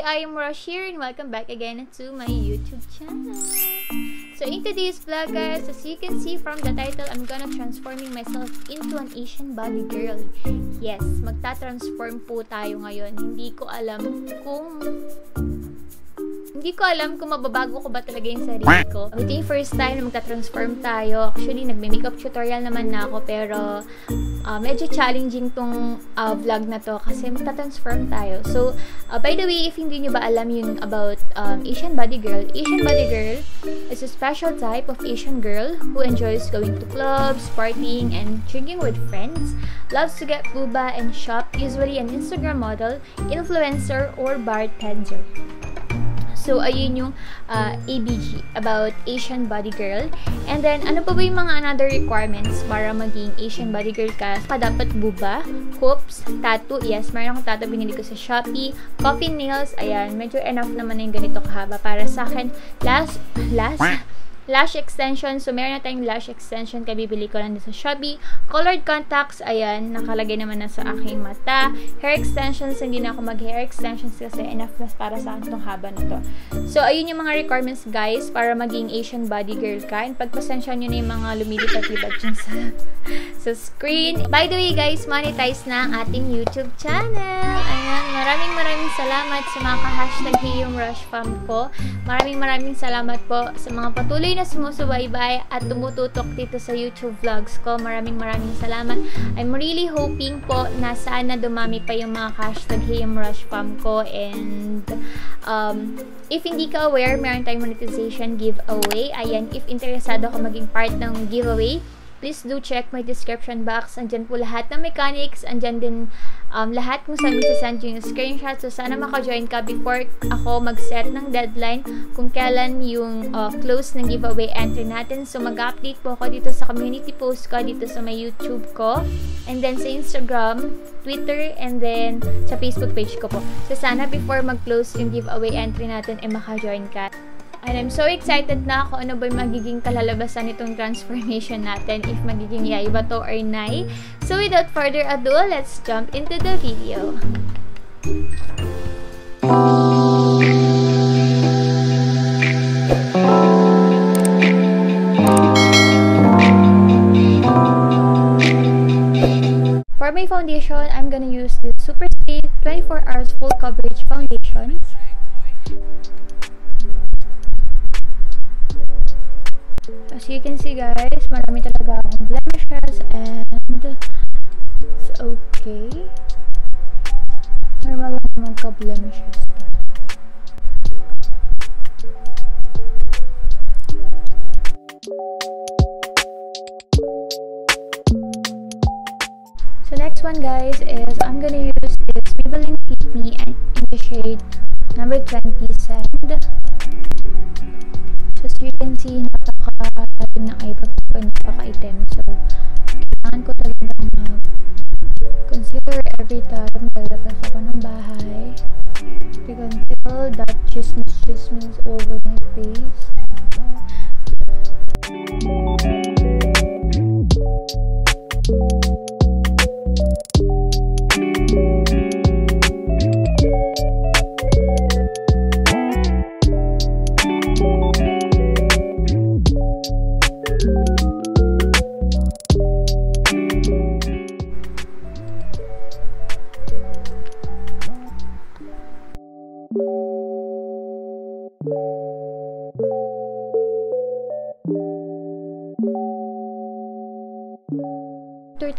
Heyimroch here and welcome back again to my YouTube channel. So in today's vlog guys, as you can see from the title, I'm gonna transforming myself into an Asian body girl. Yes, magta-transform po tayo ngayon. Hindi ko alam kung mababago ko ba talaga yung sarili ko. Ito yung first time na magta-transform tayo. Actually, nagme-makeup tutorial naman na ako pero medyo challenging tong vlog na to kasi magta-transform tayo. So, by the way, if hindi nyo ba alam yun about Asian body girl is a special type of Asian girl who enjoys going to clubs, partying, and drinking with friends, loves to get boba and shop, usually an Instagram model, influencer, or bartender. So, ayun yung ABG, about Asian body girl. And then, ano pa ba yung mga another requirements para maging Asian body girl ka? Dapat buba, hoops, tattoo. Yes, mayroon akong tattoo binili ko sa Shopee. Coffin nails, ayan. Medyo enough naman na yung ganito kahaba para sa akin. Lash extension. So, meron na tayong lash extension. Kaya bibili ko lang din sa Shopee. Colored contacts. Ayan. Nakalagay naman na sa aking mata. Hair extensions. Hindi na ako mag-hair extensions kasi enough na para sa akin itong haba na to. So, ayun yung mga requirements guys para maging Asian body girl ka. And pagpasensya nyo na yung mga lumilipad-libad dyan sa screen. By the way guys, monetize na ang ating YouTube channel. Ayan. Maraming salamat sa mga ka-hashtag HeyimrochFam ko. Maraming salamat po sa mga patuloy na sumusubaybay at tumututok dito sa YouTube vlogs ko. Maraming salamat. I'm really hoping po na sana dumami pa yung mga hashtag HeyimrochFam ko. And if hindi ka aware, meron tayong monetization giveaway. Ayan, if interesado ka maging part ng giveaway, please do check my description box. Andyan po lahat ng mechanics. Andyan din lahat kung saan send yung screenshot. So, sana maka-join ka before ako mag-set ng deadline kung kailan yung close ng giveaway entry natin. So, mag-update po ako dito sa community post ko, dito sa my YouTube ko, and then sa Instagram, Twitter, and then sa Facebook page ko po. So, sana before mag-close yung giveaway entry natin, maka-join ka. And I'm so excited na kung ano ba yung magiging kalalabasan nitong transformation natin, if magiging yay ba to or nay. So without further ado, let's jump into the video. For my foundation, I'm gonna use the Superstay 24 Hours Full Coverage Foundation. As you can see guys, marami talaga akong blemishes and it's okay. Normal lang naman ka-blemishes. So next one guys is I'm gonna use this Maybelline Fit Me in the shade number 20 Sand. So as you can see, napaka-itim ng eyebrow ko, napaka-itim. So, kailangan ko talagang mag-concealer every time lalabas ako ng bahay. To conceal that chismis over my face.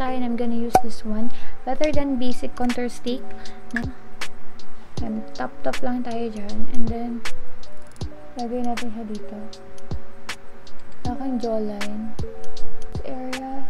Tayo, and I'm gonna use this one better than basic contour stick. And tap lang tayo dyan, and then lagay natin siya dito sa aking jawline, this area.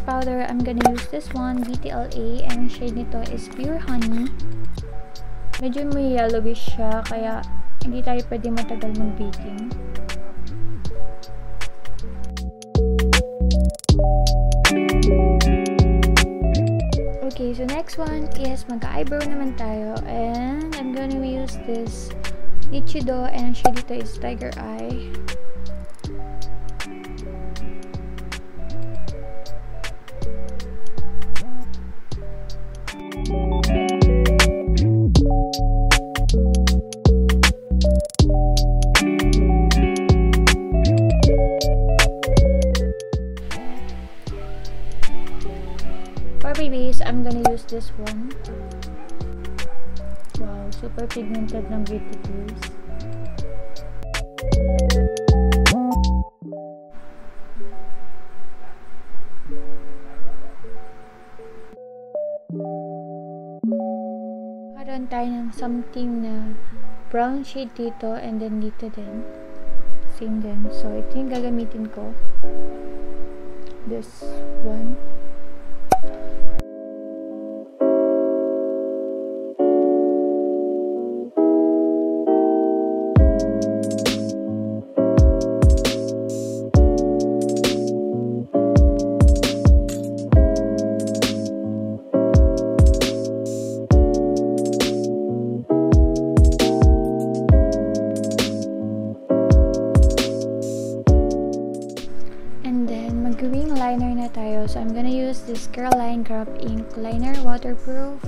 Powder, I'm gonna use this one, BTLA, and shade nito is Pure Honey. Medyo may yellowish siya, kaya Hindi tayo pwede matagal mag-baking. Okay, so next one is mag-eyebrow naman tayo. And I'm gonna use this Nichido, and ang shade dito is Tiger Eye. Base, I'm gonna use this one. Wow, super pigmented ng Beauty Tools. Karoon tayo ng something na brown shade dito, and then dito din. Same din. So, ito yung gagamitin ko. This one. So, I'm gonna use this Careline Grab Ink Liner Waterproof.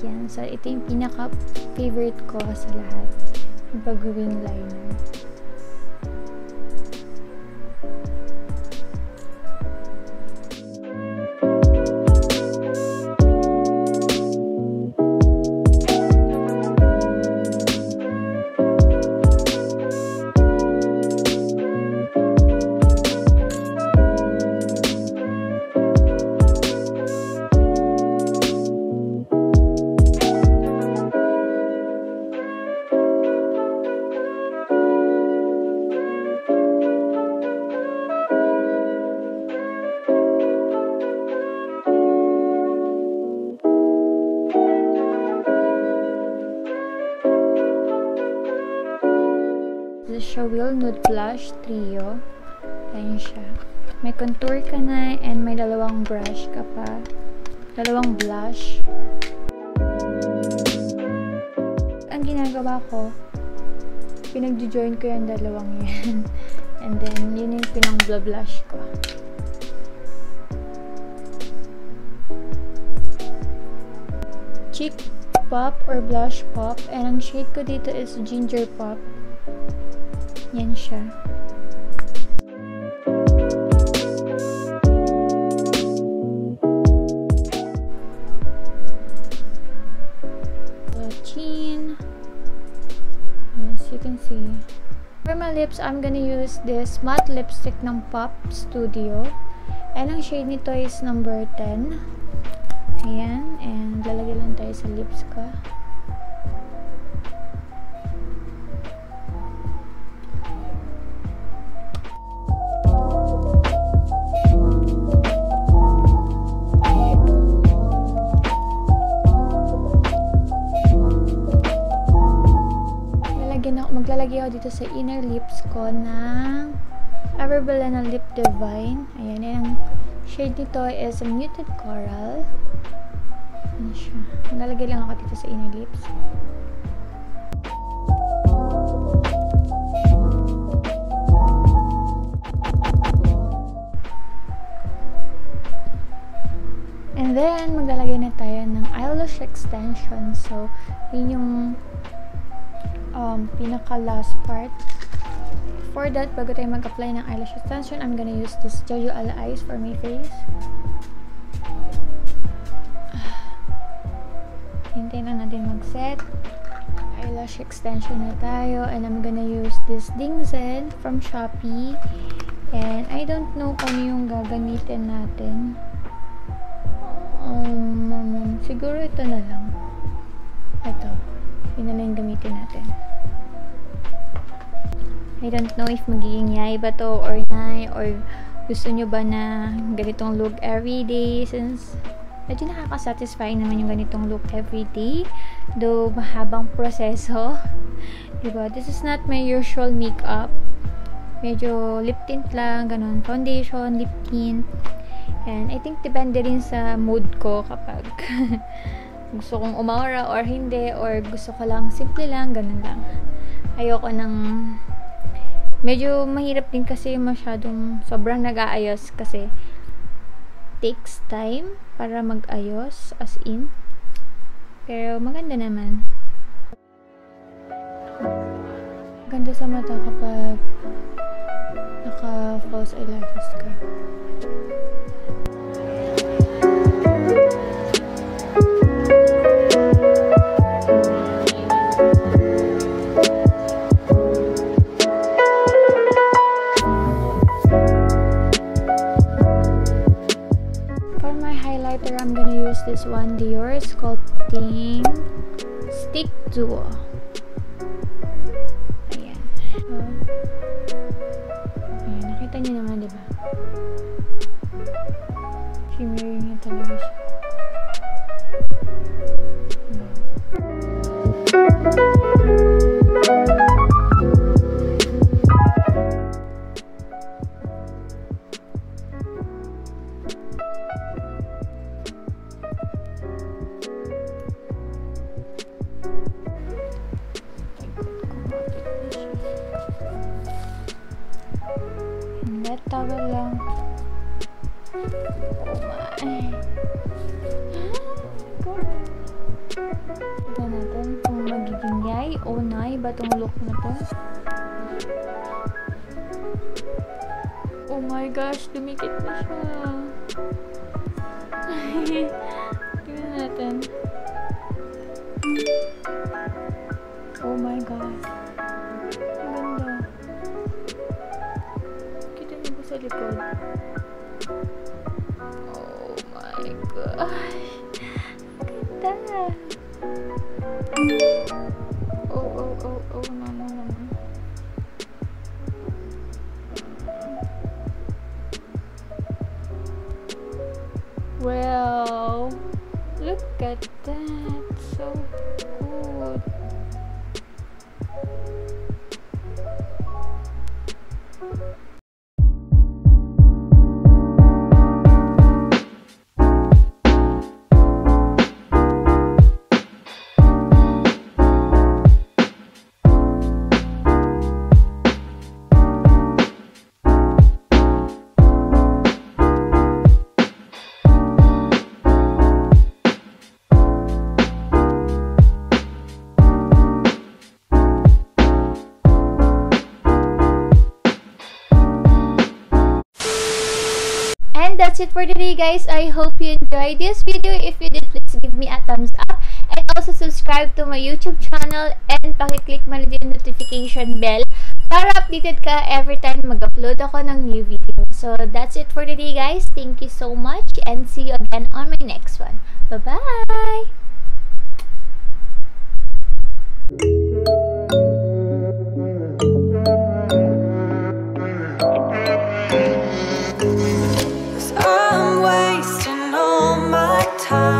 Yan. So, ito yung pinaka-favorite ko sa lahat. Yung pag-wing liner. Shawill Nude Blush Trio. Ayan siya. May contour ka na, and may dalawang brush ka pa. Dalawang blush. Ang ginagawa ko, pinag-join ko yung dalawang yan. And then, yun yung pinang-blush ko. Cheek Pop or Blush Pop. And ang shade ko dito is Ginger Pop. Yan siya. Chin. Yes, you can see. For my lips, I'm gonna use this matte lipstick ng Pop Studio. And ang shade nito is number 10. Ayan. And lalagay lang tayo sa lips ko. Maglalagay ako dito sa inner lips ko ng Ivory na Lip Divine. Ayan, ang shade nito is a Muted Coral. Ayan siya. Maglalagay lang ako dito sa inner lips. And then, maglalagay na tayo ng eyelash extension. So, yun yung pinaka-last part. For that, bago tayo mag-apply ng eyelash extension, I'm gonna use this Jeju Eyes for my face. Hintayin lang natin mag-set. Eyelash extension na tayo. And I'm gonna use this Glazed from Shopee. And I don't know kung yung gagamitin natin. Siguro ito na lang. Ito. Yun na lang yung gamitin natin. I don't know if magiging yay ba to or nay, or gusto nyo ba na ganitong look everyday since medyo nakaka-satisfy naman yung ganitong look everyday. Though, mahabang proseso. Diba? This is not my usual makeup. Medyo lip tint lang, ganun. Foundation, lip tint. And I think depende rin sa mood ko kapag gusto kong umaura or hindi, or gusto ko lang simple lang, ganun lang. Ayoko ng medyo mahirap din kasi masyadong sobrang nag-aayos kasi takes time para mag-ayos, as in. Pero maganda naman. Ganda sa mata kapag naka-false eyelashes ka. I'm gonna use this one, Dior Sculpting Stick Duo. Ayan. Ayan, nakita niyo naman, diba? Shimmery niya talaga siya. Tawel lang. Oh my. Tignan natin kung magiging yay o nay ba itong look na to. Oh my gosh, dumikit na siya. Tignan natin. Oh my god. Ang ganda. Sa likod. Oh my gosh. Ganda. Oh, no. Well, look at that. So good. That's it for today, guys. I hope you enjoyed this video. If you did, please give me a thumbs up and also subscribe to my YouTube channel and pakiclick mo na din yung notification bell para updated ka every time mag-upload ako ng new video. So that's it for today, guys. Thank you so much and see you again on my next one. Bye-bye! I'm wasting all my time.